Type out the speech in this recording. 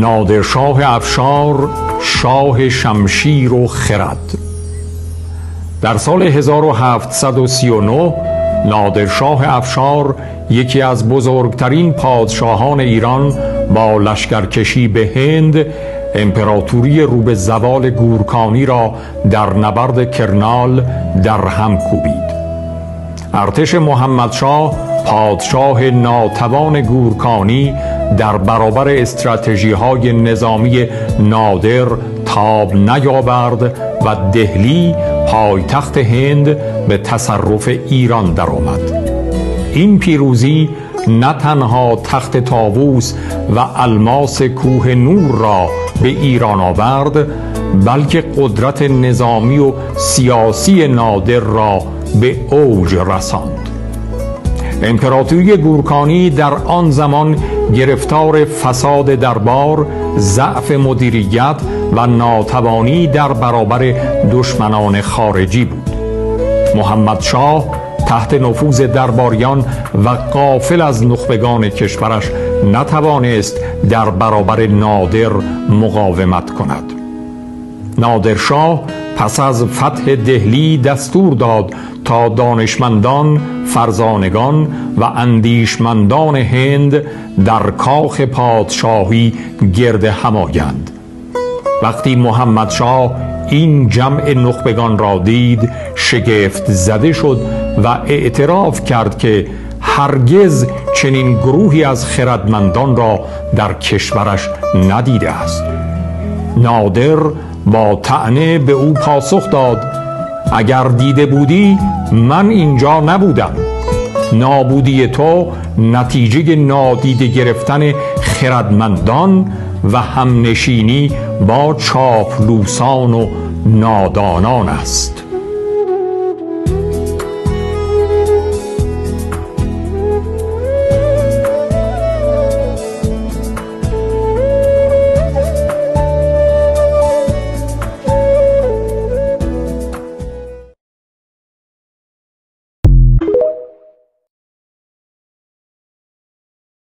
نادرشاه افشار، شاه شمشیر و خرد. در سال 1739 نادرشاه افشار، یکی از بزرگترین پادشاهان ایران، با لشکرکشی به هند امپراتوری رو به زوال گورکانی را در نبرد کرنال در هم کوبید. ارتش محمدشاه، پادشاه ناتوان گورکانی، در برابر استراتژی‌های نظامی نادر تاب نیاورد و دهلی، پایتخت هند، به تصرف ایران درآمد. این پیروزی نه تنها تخت طاووس و الماس کوه نور را به ایران آورد، بلکه قدرت نظامی و سیاسی نادر را به اوج رساند. امپراتوری گورکانی در آن زمان گرفتار فساد دربار، ضعف مدیریت و ناتوانی در برابر دشمنان خارجی بود. محمدشاه تحت نفوذ درباریان و غافل از نخبگان کشورش نتوانست در برابر نادر مقاومت کند. نادرشاه پس از فتح دهلی دستور داد تا دانشمندان، فرزانگان و اندیشمندان هند در کاخ پادشاهی گرد هم آیند. وقتی محمدشاه این جمع نخبگان را دید، شگفت زده شد و اعتراف کرد که هرگز چنین گروهی از خردمندان را در کشورش ندیده است. نادر با طعنه به او پاسخ داد: اگر دیده بودی من اینجا نبودم. نابودی تو نتیجه نادیده گرفتن خردمندان و همنشینی با چاپلوسان و نادانان است.